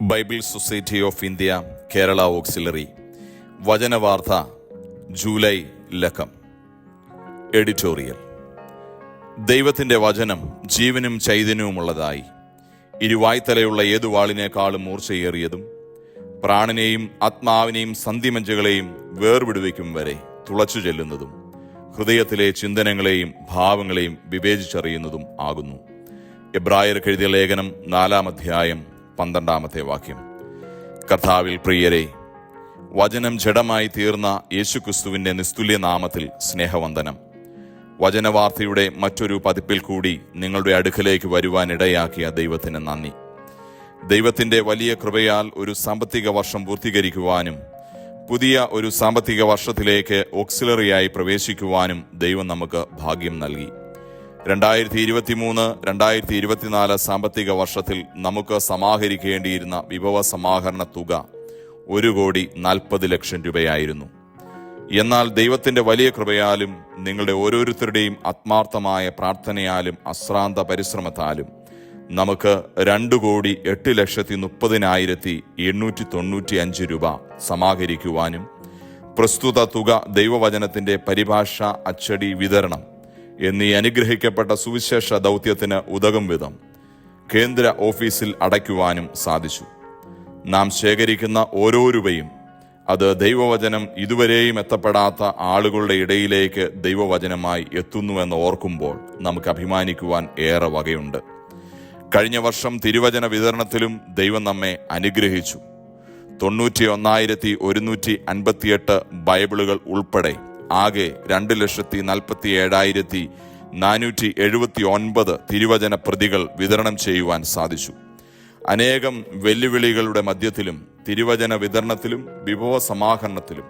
Bible society of India Kerala auxiliary വചനവാർത്ത July ലക്കം. Editorial. ദൈവത്തിൻ്റെ വചനം ജീവനും ചൈതന്യവുമുള്ളതായി, ഇരുവായ്ത്തലയുള്ള ഏതു വാളിനേക്കാളും മൂർച്ചയേറിയതും പ്രാണനെയും ആത്മാവിനെയും സന്ധിമഞ്ചകളെയും വേർവിടുവിക്കും വരെ തുളച്ചു ചെല്ലുന്നതും ഹൃദയത്തിലെ ചിന്തനങ്ങളെയും ഭാവങ്ങളെയും വിവേചിച്ചറിയുന്നതും ആകുന്നു. എബ്രായർക്ക് എഴുതിയ ലേഖനം 4-ാം അധ്യായം 12-ാമത്തെ വാക്യം. കർത്താവിൽ പ്രിയരെ, വചനം ജഡമായി തീർന്ന യേശുക്രിസ്തുവിൻ്റെ നിസ്തുല്യ നാമത്തിൽ സ്നേഹവന്ദനം. വചനവാർത്തയുടെ മറ്റൊരു പതിപ്പിൽ കൂടി നിങ്ങളുടെ അടുക്കലേക്ക് വരുവാനിടയാക്കിയ ദൈവത്തിന് നന്ദി. ദൈവത്തിൻ്റെ വലിയ കൃപയാൽ ഒരു സാമ്പത്തിക വർഷം പൂർത്തീകരിക്കുവാനും പുതിയ ഒരു സാമ്പത്തിക വർഷത്തിലേക്ക് ഓക്സിലറിയായി പ്രവേശിക്കുവാനും ദൈവം നമുക്ക് ഭാഗ്യം നൽകി. 2023-2024 സാമ്പത്തിക വർഷത്തിൽ നമുക്ക് സമാഹരിക്കേണ്ടിയിരുന്ന വിഭവ സമാഹരണ തുക 1,40,00,000 രൂപയായിരുന്നു. എന്നാൽ ദൈവത്തിൻ്റെ വലിയ കൃപയാലും നിങ്ങളുടെ ഓരോരുത്തരുടെയും ആത്മാർത്ഥമായ പ്രാർത്ഥനയാലും അശ്രാന്ത പരിശ്രമത്താലും നമുക്ക് 2,08,30,895 രൂപ സമാഹരിക്കുവാനും പ്രസ്തുത തുക ദൈവവചനത്തിൻ്റെ പരിഭാഷ, അച്ചടി, വിതരണം എന്നീ അനുഗ്രഹിക്കപ്പെട്ട സുവിശേഷ ദൗത്യത്തിന് ഉതകും വിധം കേന്ദ്ര ഓഫീസിൽ അടയ്ക്കുവാനും സാധിച്ചു. നാം ശേഖരിക്കുന്ന ഓരോ രൂപയും അത് ദൈവവചനം ഇതുവരെയും എത്തപ്പെടാത്ത ആളുകളുടെ ഇടയിലേക്ക് ദൈവവചനമായി എത്തുന്നുവെന്ന് ഓർക്കുമ്പോൾ നമുക്ക് അഭിമാനിക്കുവാൻ ഏറെ വകയുണ്ട്. കഴിഞ്ഞ വർഷം തിരുവചന വിതരണത്തിലും ദൈവം നമ്മെ അനുഗ്രഹിച്ചു. 91,158 ബൈബിളുകൾ ഉൾപ്പെടെ ആകെ 2,47,479 തിരുവചന പ്രതികൾ വിതരണം ചെയ്യുവാൻ സാധിച്ചു. അനേകം വെല്ലുവിളികളുടെ മധ്യത്തിലും തിരുവചന വിതരണത്തിലും വിഭവ സമാഹരണത്തിലും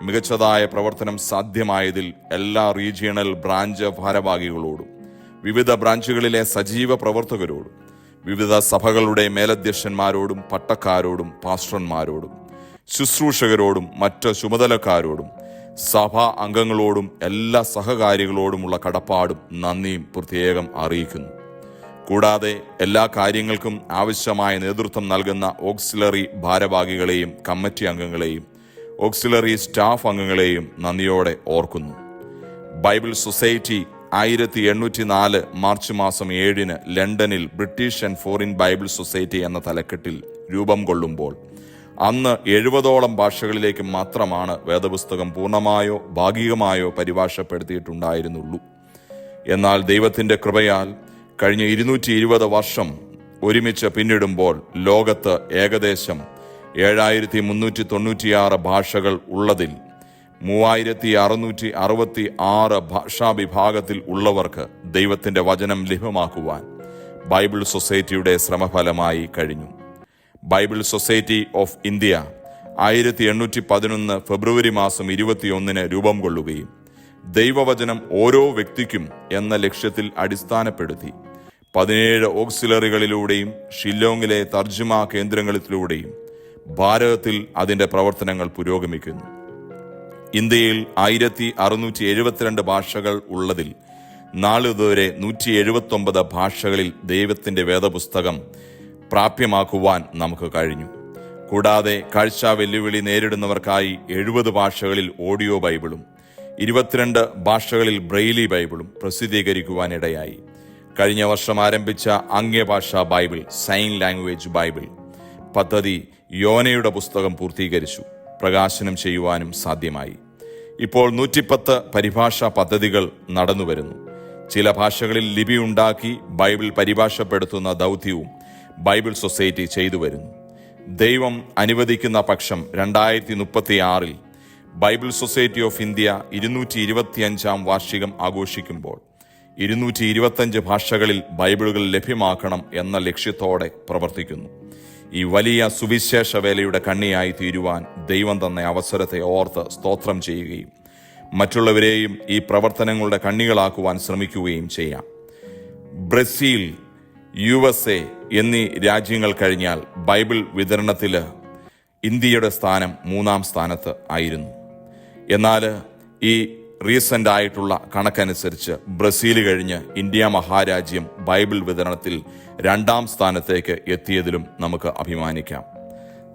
മികച്ചതായ പ്രവർത്തനം സാധ്യമായതിൽ എല്ലാ റീജിയണൽ ബ്രാഞ്ച് ഭാരവാഹികളോടും വിവിധ ബ്രാഞ്ചുകളിലെ സജീവ പ്രവർത്തകരോടും വിവിധ സഭകളുടെ മേലധ്യക്ഷന്മാരോടും പട്ടക്കാരോടും പാസ്റ്റർമാരോടും ശുശ്രൂഷകരോടും മറ്റ് ചുമതലക്കാരോടും സഭാ അംഗങ്ങളോടും എല്ലാ സഹകാരികളോടുമുള്ള കടപ്പാടും നന്ദിയും പ്രത്യേകം അറിയിക്കുന്നു. കൂടാതെ എല്ലാ കാര്യങ്ങൾക്കും ആവശ്യമായ നേതൃത്വം നൽകുന്ന ഓക്സിലറി ഭാരവാഹികളെയും കമ്മിറ്റി അംഗങ്ങളെയും ഓക്സിലറി സ്റ്റാഫ് അംഗങ്ങളെയും നന്ദിയോടെ ഓർക്കുന്നു. ബൈബിൾ സൊസൈറ്റി 1804 മാർച്ച് മാസം 7 ലണ്ടനിൽ British and foreign Bible society എന്ന തലക്കെട്ടിൽ രൂപം കൊള്ളുമ്പോൾ അന്ന് 70ഓളം ഭാഷകളിലേക്ക് മാത്രമാണ് വേദപുസ്തകം പൂർണ്ണമായോ ഭാഗികമായോ പരിഭാഷപ്പെടുത്തിയിട്ടുണ്ടായിരുന്നുള്ളൂ. എന്നാൽ ദൈവത്തിൻ്റെ കൃപയാൽ കഴിഞ്ഞ 220 വർഷം ഒരുമിച്ച് പിന്നിടുമ്പോൾ ലോകത്ത് ഏകദേശം 7,396 ഭാഷകൾ ഉള്ളതിൽ 3,666 ഭാഷാ വിഭാഗത്തിൽ ഉള്ളവർക്ക് ദൈവത്തിൻ്റെ വചനം ലഭ്യമാക്കുവാൻ ബൈബിൾ സൊസൈറ്റിയുടെ ശ്രമഫലമായി കഴിഞ്ഞു. ബൈബിൾ സൊസൈറ്റി ഓഫ് ഇന്ത്യ 1811 ഫെബ്രുവരി മാസം 21 രൂപം കൊള്ളുകയും ദൈവവചനം ഓരോ വ്യക്തിക്കും എന്ന ലക്ഷ്യത്തിൽ അടിസ്ഥാനപ്പെടുത്തി 17 ഓക്സിലറികളിലൂടെയും ഷില്ലോങ്ങിലെ തർജ്ജമ കേന്ദ്രങ്ങളിലൂടെയും ഭാരതത്തിൽ അതിൻ്റെ പ്രവർത്തനങ്ങൾ പുരോഗമിക്കുന്നു. ഇന്ത്യയിൽ 1,672 ഭാഷകൾ ഉള്ളതിൽ നാളിതുവരെ 179 ഭാഷകളിൽ ദൈവത്തിൻ്റെ വേദപുസ്തകം പ്രാപ്യമാക്കുവാൻ നമുക്ക് കഴിഞ്ഞു. കൂടാതെ കാഴ്ച വെല്ലുവിളി നേരിടുന്നവർക്കായി 70 ഭാഷകളിൽ ഓഡിയോ ബൈബിളും 22 ഭാഷകളിൽ ബ്രെയിലി ബൈബിളും പ്രസിദ്ധീകരിക്കുവാനിടയായി. കഴിഞ്ഞ വർഷം ആരംഭിച്ച അന്യഭാഷാ ബൈബിൾ, സൈൻ ലാംഗ്വേജ് ബൈബിൾ പദ്ധതി യോനയുടെ പുസ്തകം പൂർത്തീകരിച്ചു പ്രകാശനം ചെയ്യുവാനും സാധ്യമായി. ഇപ്പോൾ 110 പരിഭാഷാ പദ്ധതികൾ നടന്നുവരുന്നു. ചില ഭാഷകളിൽ ലിപി ഉണ്ടാക്കി ബൈബിൾ പരിഭാഷപ്പെടുത്തുന്ന ദൗത്യവും ബൈബിൾ സൊസൈറ്റി ചെയ്തു വരുന്നു. ദൈവം അനുവദിക്കുന്ന പക്ഷം 2036 ബൈബിൾ സൊസൈറ്റി ഓഫ് ഇന്ത്യ 225-ാം വാർഷികം ആഘോഷിക്കുമ്പോൾ 225 ഭാഷകളിൽ ബൈബിളുകൾ ലഭ്യമാക്കണം എന്ന ലക്ഷ്യത്തോടെ പ്രവർത്തിക്കുന്നു. ഈ വലിയ സുവിശേഷ വേലയുടെ കണ്ണിയായി തീരുവാൻ ദൈവം തന്ന അവസരത്തെ ഓർത്ത് സ്തോത്രം ചെയ്യുകയും മറ്റുള്ളവരെയും ഈ പ്രവർത്തനങ്ങളുടെ കണ്ണികളാക്കുവാൻ ശ്രമിക്കുകയും ചെയ്യാം. ബ്രസീൽ, USA എന്നീ രാജ്യങ്ങൾ കഴിഞ്ഞാൽ ബൈബിൾ വിതരണത്തിൽ ഇന്ത്യയുടെ സ്ഥാനം 3-ാം സ്ഥാനത്ത് ആയിരുന്നു. എന്നാൽ ഈ റീസെൻ്റ് ആയിട്ടുള്ള കണക്കനുസരിച്ച് ബ്രസീൽ കഴിഞ്ഞ് ഇന്ത്യ മഹാരാജ്യം ബൈബിൾ വിതരണത്തിൽ 2-ാം സ്ഥാനത്തേക്ക് എത്തിയതിലും നമുക്ക് അഭിമാനിക്കാം.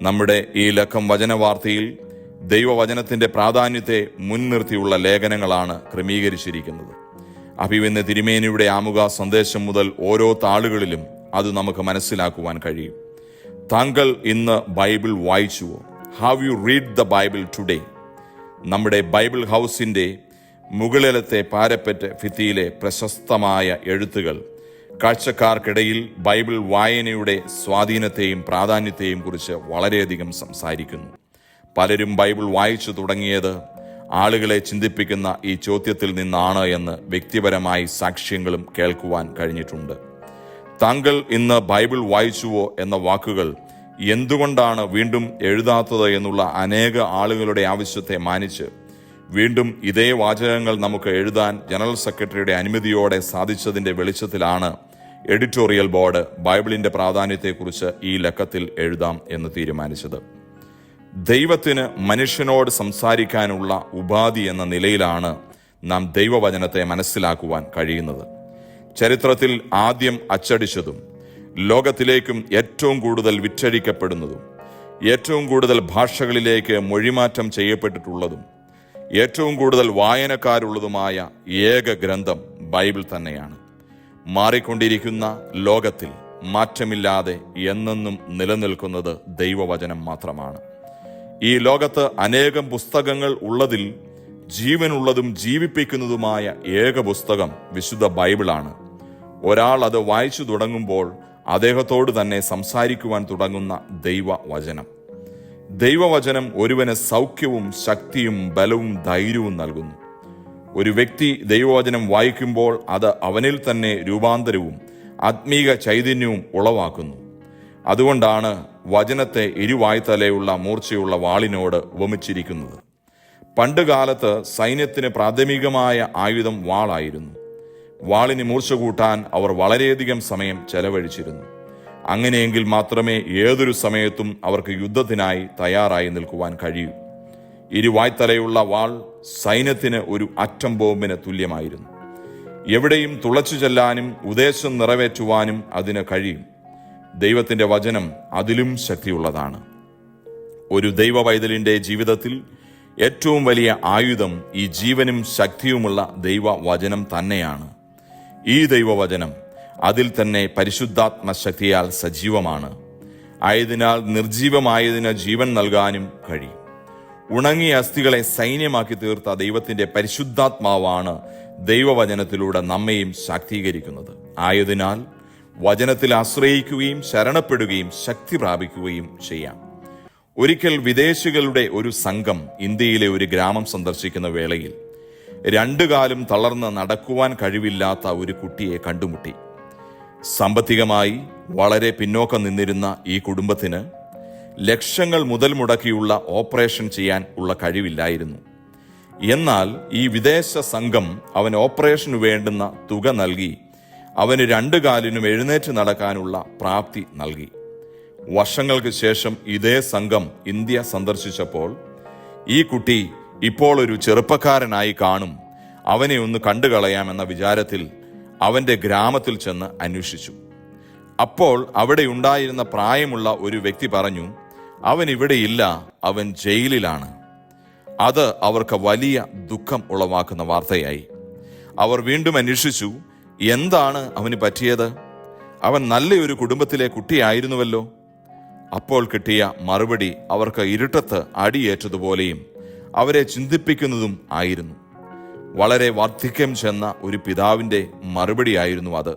നമ്മുടെ ഈ ലക്കം വചനവാർത്തയിൽ ദൈവവചനത്തിന്റെ പ്രാധാന്യത്തെ മുൻനിർത്തിയുള്ള ലേഖനങ്ങളാണ് ക്രമീകരിച്ചിരിക്കുന്നത്. അഭിവന്യ തിരുമേനിയുടെ ആമുഖ സന്ദേശം മുതൽ ഓരോ താളുകളിലും അത് നമുക്ക് മനസ്സിലാക്കുവാൻ കഴിയും. താങ്കൾ ഇന്ന് ബൈബിൾ വായിച്ചുവോ? Have you read the Bible today? നമ്മുടെ ബൈബിൾ ഹൗസിന്റെ മുകളിലത്തെ പാരപ്പറ്റ് ഭിത്തിയിലെ പ്രശസ്തമായ എഴുത്തുകൾ കാഴ്ചക്കാർക്കിടയിൽ ബൈബിൾ വായനയുടെ സ്വാധീനത്തെയും പ്രാധാന്യത്തെയും കുറിച്ച് വളരെയധികം സംസാരിക്കുന്നു. പലരും ബൈബിൾ വായിച്ചു തുടങ്ങിയത് ആളുകളെ ചിന്തിപ്പിക്കുന്ന ഈ ചോദ്യത്തിൽ നിന്നാണ് എന്ന് വ്യക്തിപരമായി സാക്ഷ്യങ്ങളും കേൾക്കുവാൻ കഴിഞ്ഞിട്ടുണ്ട്. താങ്കൾ ഇന്ന് ബൈബിൾ വായിച്ചുവോ എന്ന വാക്കുകൾ എന്തുകൊണ്ടാണ് വീണ്ടും എഴുതാത്തത് എന്നുള്ള അനേക ആളുകളുടെ ആവശ്യത്തെ മാനിച്ച് വീണ്ടും ഇതേ വാചകങ്ങൾ നമുക്ക് എഴുതാൻ ജനറൽ സെക്രട്ടറിയുടെ അനുമതിയോടെ സാധിച്ചതിന്റെ വെളിച്ചത്തിലാണ് എഡിറ്റോറിയൽ ബോർഡ് ബൈബിളിന്റെ പ്രാധാന്യത്തെക്കുറിച്ച് ഈ ലക്കത്തിൽ എഴുതാം എന്ന് തീരുമാനിച്ചത്. ദൈവത്തിന് മനുഷ്യനോട് സംസാരിക്കാനുള്ള ഉപാധി എന്ന നിലയിലാണ് നാം ദൈവവചനത്തെ മനസ്സിലാക്കുവാൻ കഴിയുന്നത്. ചരിത്രത്തിൽ ആദ്യം അച്ചടിച്ചതും ലോകത്തിലേക്കും ഏറ്റവും കൂടുതൽ വിറ്റഴിക്കപ്പെടുന്നതും ഏറ്റവും കൂടുതൽ ഭാഷകളിലേക്ക് മൊഴിമാറ്റം ചെയ്യപ്പെട്ടിട്ടുള്ളതും ഏറ്റവും കൂടുതൽ വായനക്കാരുള്ളതുമായ ഏക ഗ്രന്ഥം ബൈബിൾ തന്നെയാണ്. മാറിക്കൊണ്ടിരിക്കുന്ന ലോകത്തിൽ മാറ്റമില്ലാതെ എന്നെന്നും നിലനിൽക്കുന്നത് ദൈവവചനം മാത്രമാണ്. ഈ ലോകത്ത് അനേകം പുസ്തകങ്ങൾ ഉള്ളതിൽ ജീവനുള്ളതും ജീവിപ്പിക്കുന്നതുമായ ഏക പുസ്തകം വിശുദ്ധ ബൈബിളാണ്. ഒരാൾ അത് വായിച്ചു തുടങ്ങുമ്പോൾ അദ്ദേഹത്തോട് തന്നെ സംസാരിക്കുവാൻ തുടങ്ങുന്ന ദൈവവചനം. ദൈവവചനം ഒരുവന് സൗഖ്യവും ശക്തിയും ബലവും ധൈര്യവും നൽകുന്നു. ഒരു വ്യക്തി ദൈവവചനം വായിക്കുമ്പോൾ അത് അവനിൽ തന്നെ രൂപാന്തരവും ആത്മീക ചൈതന്യവും ഉളവാക്കുന്നു. അതുകൊണ്ടാണ് വചനത്തെ ഇരുവായ്ത്തലയുള്ള മൂർച്ചയുള്ള വാളിനോട് ഉപമിച്ചിരിക്കുന്നത്. പണ്ട് കാലത്ത് സൈന്യത്തിന് പ്രാഥമികമായ ആയുധം വാളായിരുന്നു. വാളിന് മൂർച്ച കൂട്ടാൻ അവർ വളരെയധികം സമയം ചെലവഴിച്ചിരുന്നു. അങ്ങനെയെങ്കിൽ മാത്രമേ ഏതൊരു സമയത്തും അവർക്ക് യുദ്ധത്തിനായി തയ്യാറായി നിൽക്കുവാൻ കഴിയൂ. ഇരുവായ്ത്തലയുള്ള വാൾ സൈന്യത്തിന് ഒരു ആറ്റം ബോംബിന് തുല്യമായിരുന്നു. എവിടെയും തുളച്ചു ചെല്ലാനും ഉദ്ദേശം നിറവേറ്റുവാനും അതിന് കഴിയും. ദൈവത്തിന്റെ വചനം അതിലും ശക്തിയുള്ളതാണ്. ഒരു ദൈവവൈതലിന്റെ ജീവിതത്തിൽ ഏറ്റവും വലിയ ആയുധം ഈ ജീവനും ശക്തിയുമുള്ള ദൈവവചനം തന്നെയാണ്. ഈ ദൈവവചനം അതിൽ തന്നെ പരിശുദ്ധാത്മ ശക്തിയാൽ സജീവമാണ്. ആയതിനാൽ നിർജീവമായതിന് ജീവൻ നൽകാനും കഴിയും. ഉണങ്ങിയ അസ്ഥികളെ സൈന്യമാക്കി തീർത്ത ദൈവത്തിന്റെ പരിശുദ്ധാത്മാവാണ് ദൈവവചനത്തിലൂടെ നമ്മയും ശാക്തീകരിക്കുന്നത്. ആയതിനാൽ വചനത്തിൽ ആശ്രയിക്കുകയും ശരണപ്പെടുകയും ശക്തി പ്രാപിക്കുകയും ചെയ്യാം. ഒരിക്കൽ വിദേശികളുടെ ഒരു സംഘം ഇന്ത്യയിലെ ഒരു ഗ്രാമം സന്ദർശിക്കുന്ന വേളയിൽ 2 കാലും തളർന്ന് നടക്കുവാൻ കഴിവില്ലാത്ത ഒരു കുട്ടിയെ കണ്ടുമുട്ടി. സാമ്പത്തികമായി വളരെ പിന്നോക്കം നിന്നിരുന്ന ഈ കുടുംബത്തിന് ലക്ഷങ്ങൾ മുതൽ മുടക്കിയുള്ള ഓപ്പറേഷൻ ചെയ്യാൻ ഉള്ള കഴിവില്ലായിരുന്നു. എന്നാൽ ഈ വിദേശ സംഘം അവന് ഓപ്പറേഷന് വേണ്ടുന്ന തുക നൽകി അവന് 2 കാലിനും എഴുന്നേറ്റ് നടക്കാനുള്ള പ്രാപ്തി നൽകി. വർഷങ്ങൾക്ക് ശേഷം ഇതേ സംഘം ഇന്ത്യ സന്ദർശിച്ചപ്പോൾ ഈ കുട്ടി ഇപ്പോൾ ഒരു ചെറുപ്പക്കാരനായി കാണും, അവനെ ഒന്ന് കണ്ടുകളയാമെന്ന വിചാരത്തിൽ അവന്റെ ഗ്രാമത്തിൽ ചെന്ന് അന്വേഷിച്ചു. അപ്പോൾ അവിടെ ഉണ്ടായിരുന്ന പ്രായമുള്ള ഒരു വ്യക്തി പറഞ്ഞു, അവൻ ഇവിടെയില്ല, അവൻ ജയിലിലാണ്. അത് അവർക്ക് വലിയ ദുഃഖം ഉളവാക്കുന്ന വാർത്തയായി. അവർ വീണ്ടും അന്വേഷിച്ചു, എന്താണ് അവന് പറ്റിയത്? അവൻ നല്ലൊരു കുടുംബത്തിലെ കുട്ടിയായിരുന്നുവല്ലോ. അപ്പോൾ കിട്ടിയ മറുപടി അവർക്ക് ഇരുട്ടത്ത് അടിയേറ്റതുപോലെയും അവരെ ചിന്തിപ്പിക്കുന്നതും ആയിരുന്നു. വളരെ വാർദ്ധക്യം ചെന്ന ഒരു പിതാവിന്റെ മറുപടിയായിരുന്നു അത്.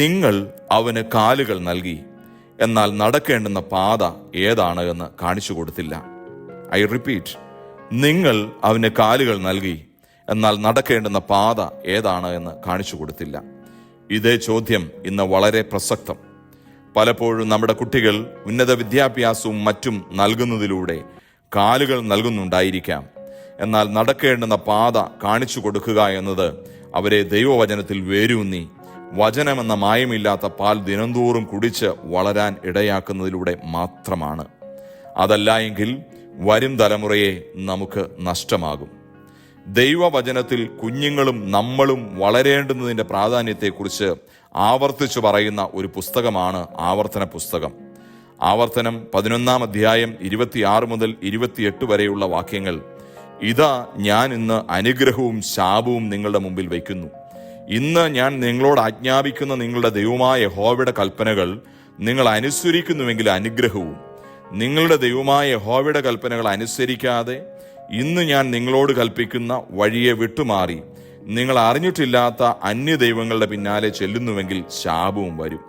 നിങ്ങൾ അവന് കാലുകൾ നൽകി, എന്നാൽ നടക്കേണ്ടുന്ന പാത ഏതാണ് എന്ന് കാണിച്ചു കൊടുത്തില്ല. ഐ റിപ്പീറ്റ്, നിങ്ങൾ അവന് കാലുകൾ നൽകി, എന്നാൽ നടക്കേണ്ടുന്ന പാത ഏതാണ് എന്ന് കാണിച്ചു കൊടുത്തില്ല. ഇതേ ചോദ്യം ഇന്ന് വളരെ പ്രസക്തം. പലപ്പോഴും നമ്മുടെ കുട്ടികൾ ഉന്നത വിദ്യാഭ്യാസവും മറ്റും നൽകുന്നതിലൂടെ കാലുകൾ നൽകുന്നുണ്ടായിരിക്കാം. എന്നാൽ നടക്കേണ്ടുന്ന പാത കാണിച്ചു കൊടുക്കുക എന്നത് അവരെ ദൈവവചനത്തിൽ വേരൂന്നി വചനമെന്ന മായമില്ലാത്ത പാൽ ദിനംതോറും കുടിച്ച് വളരാൻ ഇടയാക്കുന്നതിലൂടെ മാത്രമാണ്. അതല്ല എങ്കിൽ വരും തലമുറയെ നമുക്ക് നഷ്ടമാകും. ദൈവവചനത്തിൽ കുഞ്ഞുങ്ങളും നമ്മളും വളരേണ്ടുന്നതിൻ്റെ പ്രാധാന്യത്തെക്കുറിച്ച് ആവർത്തിച്ചു പറയുന്ന ഒരു പുസ്തകമാണ് ആവർത്തന പുസ്തകം. ആവർത്തനം 11 26 മുതൽ 28 വരെയുള്ള വാക്യങ്ങൾ, ഇതാ ഞാൻ ഇന്ന് അനുഗ്രഹവും ശാപവും നിങ്ങളുടെ മുമ്പിൽ വയ്ക്കുന്നു. ഇന്ന് ഞാൻ നിങ്ങളോട് ആജ്ഞാപിക്കുന്ന നിങ്ങളുടെ ദൈവമായ യഹോവയുടെ കൽപ്പനകൾ നിങ്ങൾ അനുസരിക്കുന്നുവെങ്കിൽ അനുഗ്രഹവും, നിങ്ങളുടെ ദൈവമായ യഹോവയുടെ കൽപ്പനകൾ അനുസരിക്കാതെ ഇന്ന് ഞാൻ നിങ്ങളോട് കൽപ്പിക്കുന്ന വഴിയെ വിട്ടുമാറി നിങ്ങൾ അറിഞ്ഞിട്ടില്ലാത്ത അന്യദൈവങ്ങളുടെ പിന്നാലെ ചെല്ലുന്നുവെങ്കിൽ ശാപവും വരും.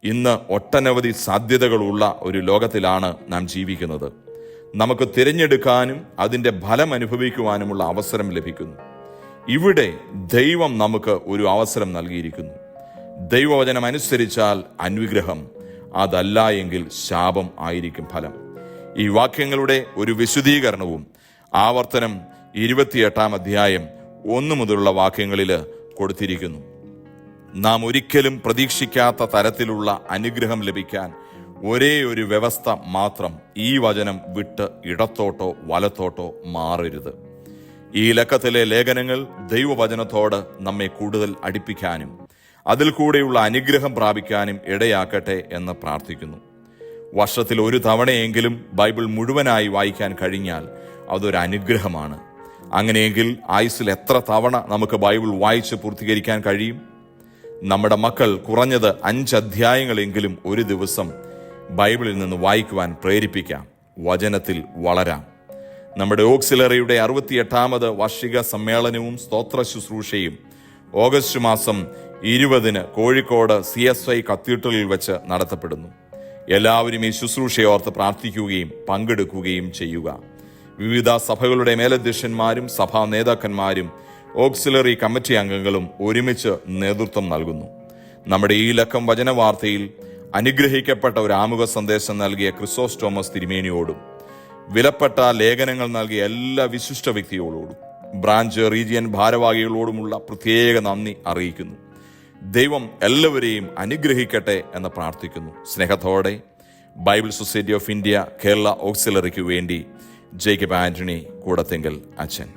ഇന്ന് ഒട്ടനവധി സാധ്യതകളുള്ള ഒരു ലോകത്തിലാണ് നാം ജീവിക്കുന്നത്. നമുക്ക് തിരഞ്ഞെടുക്കാനും അതിൻ്റെ ഫലം അനുഭവിക്കുവാനുമുള്ള അവസരം ലഭിക്കുന്നു. ഇവിടെ ദൈവം നമുക്ക് ഒരു അവസരം നൽകിയിരിക്കുന്നു. ദൈവവചനം അനുസരിച്ചാൽ അനുഗ്രഹം, അതല്ല എങ്കിൽ ശാപം ആയിരിക്കും ഫലം. ഈ വാക്യങ്ങളുടെ ഒരു വിശദീകരണവും ആവർത്തനം 28 1 മുതലുള്ള വാക്യങ്ങളിൽ കൊടുത്തിരിക്കുന്നു. നാം ഒരിക്കലും പ്രതീക്ഷിക്കാത്ത തരത്തിലുള്ള അനുഗ്രഹം ലഭിക്കാൻ ഒരേ ഒരു വ്യവസ്ഥ മാത്രം, ഈ വചനം വിട്ട് ഇടത്തോട്ടോ വലത്തോട്ടോ മാറരുത്. ഈ ലക്കത്തിലെ ലേഖനങ്ങൾ ദൈവവചനത്തോട് നമ്മെ കൂടുതൽ അടുപ്പിക്കാനും അതിൽ കൂടെയുള്ള അനുഗ്രഹം പ്രാപിക്കാനും ഇടയാക്കട്ടെ എന്ന് പ്രാർത്ഥിക്കുന്നു. വർഷത്തിൽ ഒരു തവണയെങ്കിലും ബൈബിൾ മുഴുവനായി വായിക്കാൻ കഴിഞ്ഞാൽ അതൊരു അനുഗ്രഹമാണ്. അങ്ങനെയെങ്കിൽ ആയുസ്സിൽ എത്ര തവണ നമുക്ക് ബൈബിൾ വായിച്ച് പൂർത്തീകരിക്കാൻ കഴിയും? നമ്മുടെ മക്കൾ കുറഞ്ഞത് 5 അധ്യായങ്ങളെങ്കിലും ഒരു ദിവസം ബൈബിളിൽ നിന്ന് വായിക്കുവാൻ പ്രേരിപ്പിക്കാം. വചനത്തിൽ വളരാം. നമ്മുടെ ഓക്സിലറിയുടെ 68ാമത് വാർഷിക സമ്മേളനവും സ്തോത്ര ശുശ്രൂഷയും ഓഗസ്റ്റ് മാസം 20 കോഴിക്കോട് CSI കത്തീഡ്രലിൽ വെച്ച് നടത്തപ്പെടുന്നു. എല്ലാവരും ഈ ശുശ്രൂഷയോർത്ത് പ്രാർത്ഥിക്കുകയും പങ്കെടുക്കുകയും ചെയ്യുക. വിവിധ സഭകളുടെ മേലധ്യക്ഷന്മാരും സഭാ നേതാക്കന്മാരും ഓക്സിലറി കമ്മിറ്റി അംഗങ്ങളും ഒരുമിച്ച് നേതൃത്വം നൽകുന്നു. നമ്മുടെ ഈ ലക്കം വചനവാർത്തയിൽ അനുഗ്രഹിക്കപ്പെട്ട ഒരു ആമുഖ സന്ദേശം നൽകിയ ക്രിസോസ്റ്റോമസ് തിരുമേനിയോടും വിലപ്പെട്ട ലേഖനങ്ങൾ നൽകിയ എല്ലാ വിശിഷ്ട വ്യക്തികളോടും ബ്രാഞ്ച് റീജിയൻ ഭാരവാഹികളോടുമുള്ള പ്രത്യേക നന്ദി അറിയിക്കുന്നു. ദൈവം എല്ലാവരെയും അനുഗ്രഹിക്കട്ടെ എന്ന് പ്രാർത്ഥിക്കുന്നു. സ്നേഹത്തോടെ Bible society of India Kerala ഓക്സിലറിക്ക് വേണ്ടി ജേക്കബ് ആന്റണി കൂടത്തിങ്കൽ അച്ഛൻ.